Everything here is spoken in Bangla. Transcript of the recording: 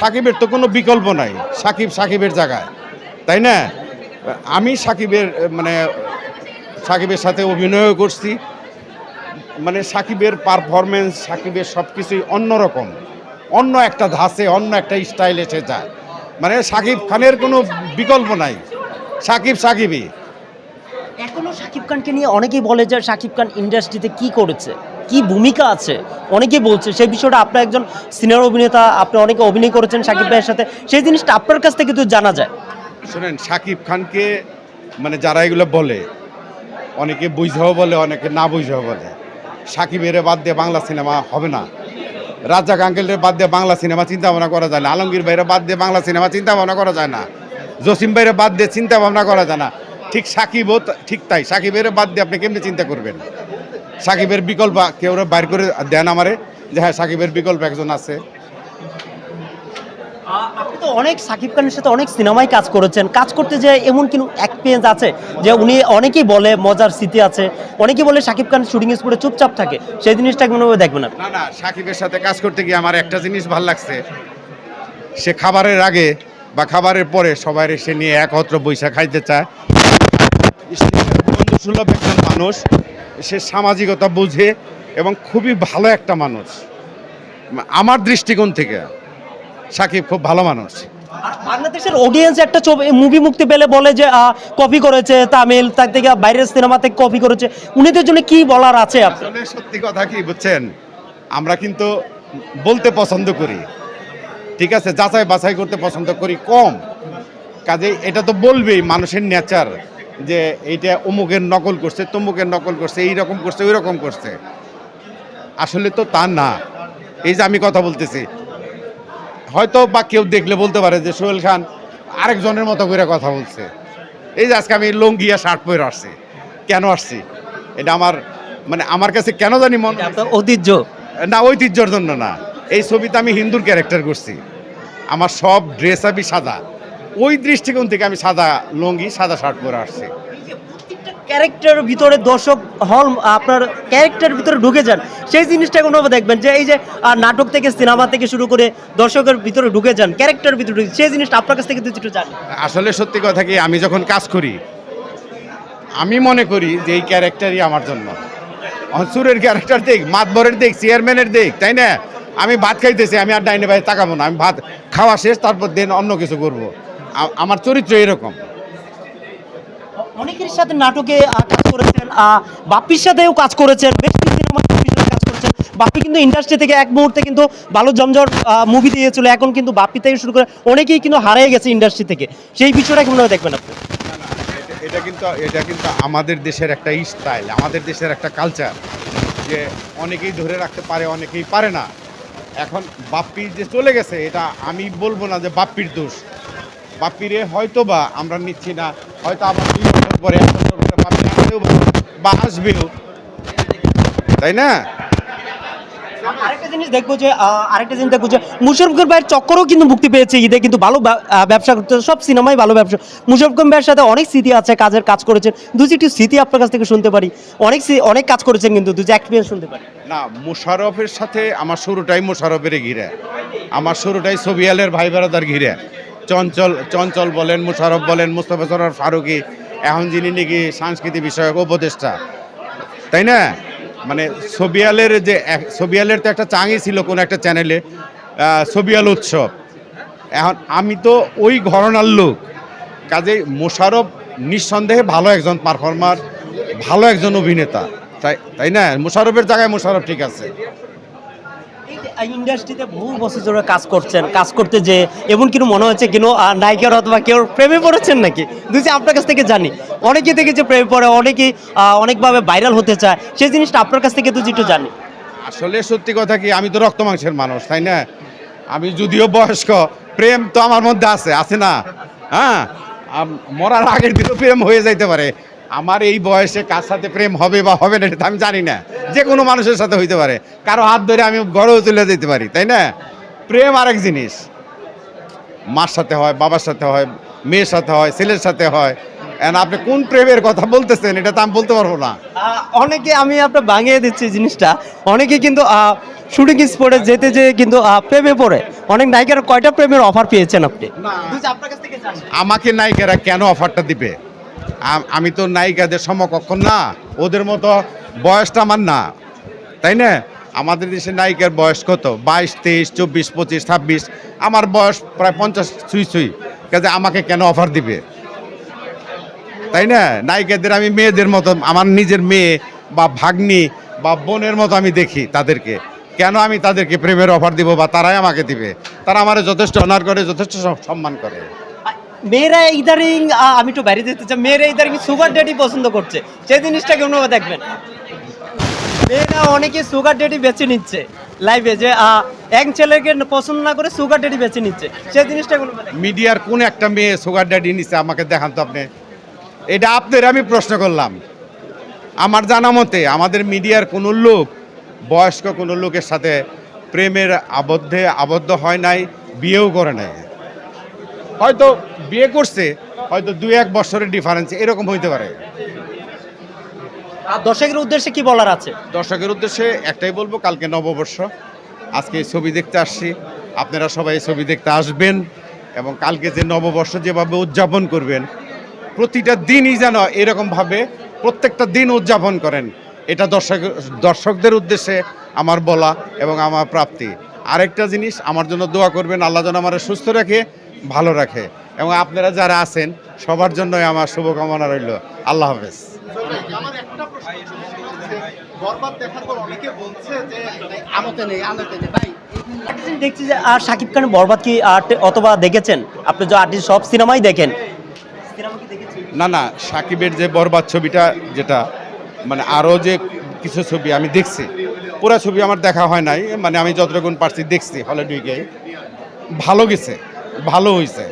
সাকিবের তো কোনো বিকল্প নাই, সাকিবের জায়গায়, তাই না? আমি সাকিবের সাথে অভিনয়ও করছি, মানে সাকিবের পারফরমেন্স, সাকিবের সব কিছুই অন্যরকম, অন্য একটা ধাঁচে, অন্য একটা স্টাইল এসে যায়। মানে সাকিব খানের কোনো বিকল্প নাই, সাকিবই। এখনো শাকিব খানকে নিয়ে অনেকেই বলে যে শাকিব খান ইন্ডাস্ট্রিতে কি করেছে, কি ভূমিকা আছে, অনেকেই বলছে সেই বিষয়টা। আপনার একজন সিনিয়র অভিনেতা, আপনি অনেকে অভিনয় করেছেন শাকিব ভাইয়ের সাথে, সেই জিনিসটা আপনার কাছ থেকে তো জানা যায়। শোনেন, সাকিব খানকে মানে যারা এগুলো বলে, অনেকে বুঝাও বলে, অনেকে না বুঝাও বলে। সাকিবের বাদ দিয়ে বাংলা সিনেমা হবে না, রাজ্জাক আঙ্কেলের বাদ দিয়ে বাংলা সিনেমা চিন্তা ভাবনা করা যায় না, আলমগীর ভাইয়ের বাদ দিয়ে বাংলা সিনেমা চিন্তা ভাবনা করা যায় না, জসিম ভাইয়ের বাদ দিয়ে চিন্তা ভাবনা করা যায় না। ঠিক সাকিবও ঠিক তাই, সাকিবের বাদ দিয়ে আপনি কেমনি চিন্তা করবেন? সাকিবের বিকল্প কেউ বাইর করে দেন আমারে যে হ্যাঁ সাকিবের বিকল্প একজন আছে। আপনি তো অনেক শাকিব খানের সাথে অনেক সিনেমায় কাজ করেছেন, কাজ করতে যে এমন কিন্তু এক্সপিরিয়েন্স আছে যে উনি, অনেকেই বলে মজার স্মৃতি আছে, অনেকেই বলে শাকিব খান শুটিং স্পটে চুপচাপ থাকে, সেই জিনিসটা কোনোভাবে দেখবেন আপনি? না, সাকিবের সাথে কাজ করতে গিয়ে আমার একটা জিনিস ভালো লাগছে, সে খাবারের আগে বা খাবারের পরে সবাই সে নিয়ে একত্র বৈশা খাইতে চায়। বন্ধুসুলভ একজন মানুষ, সে সামাজিকতা বুঝে এবং খুবই ভালো একটা মানুষ। আমার দৃষ্টিকোণ থেকে সাকিব খুব ভালো মানুষ। বাংলাদেশের অডিয়েন্স একটা মুভি মুক্তি পেলে বলে যে কপি করেছে তামিল, তার থেকে বাইরের সিনেমা থেকে কপি করেছে, উনিদের জন্য কি বলার আছে আপনার? আসলে সত্যি কথা কি বুঝছেন, আমরা কিন্তু বলতে পছন্দ করি, ঠিক আছে, যাচাই বাছাই করতে পছন্দ করি কম। কাজে এটা তো বলবেই, মানুষের নেচার, যে এইটা অমুকের নকল করছে, তমুকের নকল করছে, এইরকম করছে, ওই রকম করছে। আসলে তো তা না। এই যে আমি কথা বলতেছি, হয়তো বা কেউ দেখলে বলতে পারে যে সোহেল খান আরেকজনের মতো করে কথা বলছে। এই যে আজকে আমি লুঙ্গি আর শার্ট পরে আসছি, কেন আসছি? এটা আমার কাছে কেন জানি মনে আপনার ঐতিহ্য। না, ঐতিহ্যর জন্য না। এই ছবিতে আমি হিন্দুর ক্যারেক্টার করছি, আমার সব ড্রেস আপই সাদা, ওই দৃষ্টিকোণ থেকে আমি সাদা লুঙ্গি সাদা শার্ট পরে আসছি। ক্যারেক্টারের ভিতরে দর্শক হল, আপনার ক্যারেক্টারের ভিতরে ঢুকে যান, সেই জিনিসটা কোনোভাবে দেখবেন যে এই যে নাটক থেকে সিনেমা থেকে শুরু করে দর্শকের ভিতরে ঢুকে যান, ক্যারেক্টারের ভিতরে ঢুকে, সেই জিনিসটা আপনার কাছ থেকে একটু জানি। আসলে সত্যি কথা কি, আমি যখন কাজ করি আমি মনে করি যে এই ক্যারেক্টারই আমার জন্য। সুরের ক্যারেক্টার দেখ, মাতবরের দেখ, চেয়ারম্যানের দেখ, তাই না? আমি ভাত খাইতেছি, আমি আর ডাইনে ভাই তাকাবো না, আমি ভাত খাওয়া শেষ, তারপর দিন অন্য কিছু করব। আমার চরিত্র এরকম। অনেকের সাথে নাটকে কাজ করেছেন, বাপ্পির সাথেও কাজ করেছেন, বেশ কিছু সিনেমা কাজ করেছেন। বাপ্পি কিন্তু ইন্ডাস্ট্রি থেকে এক মুহূর্তে কিন্তু ভালো জমজট মুভি দিয়েছিল, এখন কিন্তু বাপ্পি থেকে শুরু করে অনেকেই কিন্তু হারিয়ে গেছে ইন্ডাস্ট্রি থেকে, সেই বিষয়টা কিভাবে দেখবেন আপনি? এটা কিন্তু আমাদের দেশের একটা স্টাইল, আমাদের দেশের একটা কালচার, যে অনেকেই ধরে রাখতে পারে, অনেকেই পারে না। এখন বাপ্পি যে চলে গেছে, এটা আমি বলবো না যে বাপ্পির দোষ। বাপ্পিরে হয়তো বা আমরা নিচ্ছি না, হয়তো আবার 2 বছর পরে 1 বছর পরে বাপ্পি আসতেও পারে বা আসবেও, তাই না? আরেকটা জিনিস দেখবো যে মুশাররফ খান ভাইয়ের চক্করও কিন্তু মুক্তি পেয়েছে ঈদে, কিন্তু ভালো ব্যবসা করতে, সব সিনেমাই ভালো ব্যবসা। মুশাররফ খান ভাইয়ের সাথে অনেক স্মৃতি আছে, কাজ করেছেন, দুটি স্মৃতি আপনার কাছ থেকে শুনতে পারি। অনেক কাজ করেছেন, কিন্তু দুটি এক্সপিরিয়েন্স শুনতে পারি। না, মোশাররফের সাথে আমার শুরুটাই মোশাররফের ঘিরে, আমার শুরুটাই ছবিয়ালের ভাই বেড়াদার ঘিরে। চঞ্চল বলেন, মোশাররফ বলেন, মুস্তফা সরোয়ার ফারুকী, এখন যিনি নাকি সাংস্কৃতিক বিষয়ক উপদেষ্টা, তাই না? মানে ছবিয়ালের তো একটা চাঙই ছিল কোন একটা চ্যানেলে, ছবিয়াল উৎসব। এখন আমি তো ওই ঘরানার লোক, কাজেই মোশাররফ নিঃসন্দেহে ভালো একজন পারফর্মার, ভালো একজন অভিনেতা, তাই না? মোশাররফের জায়গায় মোশাররফ ঠিক আছে। ইন্ডাস্ট্রিতে বহু বছর ধরে কাজ করতে যে এমন কিছু মনে হচ্ছে কেন নায়িকার অথবা কেউ প্রেমে পড়েছেন নাকি? দুই আপনার কাছ থেকে জানি, অনেকে দেখেছে প্রেমে পড়ে, অনেকেই অনেকভাবে ভাইরাল হতে চায়, সেই জিনিসটা আপনার কাছ থেকে তো একটু জানি। আসলে সত্যি কথা কি, আমি তো রক্ত মাংসের মানুষ, তাই না? আমি যদিও বয়স্ক, প্রেম তো আমার মধ্যে আছে না? হ্যাঁ, মরার আগের দিনও প্রেম হয়ে যাইতে পারে। আমার এই বয়সে কার সাথে প্রেম হবে বা হবে না এটা আমি জানি না, যে কোনো মানুষের সাথে হইতে পারে, কারো হাত ধরে আমি ঘরেও চলে যেতে পারি, তাই না? প্রেম আরেক জিনিস, মার সাথে হয়, বাবার সাথে হয়, মেয়ের সাথে হয়, ছেলের সাথে হয়, এখন আপনি কোন প্রেমের কথা বলতেছেন এটা তো আমি বলতে পারবো না। অনেকে, আমি আপনার ভাঙিয়ে দিচ্ছি জিনিসটা, অনেকে কিন্তু শুটিং স্পটে যেতে যেয়ে কিন্তু প্রেমে পড়ে। অনেক নায়িকারা কয়টা প্রেমের অফার পেয়েছেন আপনি? বুঝছি, আপনার কাছ থেকে জানি। আমাকে নায়িকারা কেন অফারটা দিবে? আমি তো নায়িকাদের সমকক্ষ না, ওদের মতো বয়সটা আমার না, তাই না? আমাদের দেশে নায়িকার বয়স কত? 22, 23, 24, 25, 26। আমার বয়স প্রায় 50 ছুঁই ছুঁই। কাজে আমাকে কেন অফার দিবে, তাই না? নায়িকাদের আমি মেয়েদের মতো, আমার নিজের মেয়ে বা ভাগ্নি বা বোনের মতো আমি দেখি তাদেরকে। কেন আমি তাদেরকে প্রেমের অফার দিব বা তারাই আমাকে দিবে? তারা আমার যথেষ্ট অনার করে, যথেষ্ট সম্মান করে। মেয়েরা ইদারিং, আমি একটু বাইরে যেতে চাই, মেয়েরা ইদারিং সুগার ড্যাডি পছন্দ করছে, সেই জিনিসটাকে অন্যভাবে দেখবেন? মেয়েরা অনেকে সুগার ড্যাডি বেছে নিচ্ছে লাইভে, যে এক ছেলেকে পছন্দ না করে সুগার ড্যাডি বেছে নিচ্ছে, সেই জিনিসটাকে অন্যভাবে দেখবেন? মিডিয়ার কোন একটা মেয়ে সুগার ড্যাডি নিছে আমাকে দেখান তো আপনি। এটা আপনার আমি প্রশ্ন করলাম। আমার জানা মতে আমাদের মিডিয়ার কোনো লোক বয়স্ক কোনো লোকের সাথে প্রেমের আবদ্ধ হয় নাই, বিয়েও করে নাই। হয়তো বিয়ে করছে, হয়তো 2-1 বছরের ডিফারেন্স এরকম হইতে পারে। দর্শকের উদ্দেশ্যে কি বলার আছে? দর্শকের উদ্দেশ্যে একটাই বলবো, কালকে নববর্ষ, আজকে এই ছবি দেখতে আসছি, আপনারা সবাই এই ছবি দেখতে আসবেন এবং কালকে যে নববর্ষ যেভাবে উদযাপন করবেন, প্রতিটা দিনই যেন এরকমভাবে প্রত্যেকটা দিন উদযাপন করেন, এটা দর্শকদের উদ্দেশ্যে আমার বলা এবং আমার প্রাপ্তি। আরেকটা জিনিস, আমার জন্য দোয়া করবেন, আল্লাহ যেন আমার সুস্থ রাখে, ভালো রাখে, এবং আপনারা যারা আছেন সবার জন্যই আমার শুভকামনা রইল। আল্লাহ হাফেজ। আমার একটা প্রশ্ন হচ্ছে, বরবাদ দেখার পর অনেকে বলছে যে আমতে নেই ভাই। একটা জিনিস দেখছি যে শাকিব খানের বরবাদ কি অথবা দেখেছেন আপনি? যে আর্টিস্ট সব সিনেমাই দেখেন, সিনেমা কি দেখেছেন? না না, সাকিবের যে বরবাদ ছবিটা, যেটা মানে আরও যে কিছু ছবি আমি দেখছি, পুরো ছবি আমার দেখা হয় নাই, মানে আমি যতটুকু পারছি দেখছি হলে ঢুকে, ভালো গেছে, ভালো হয়েছে।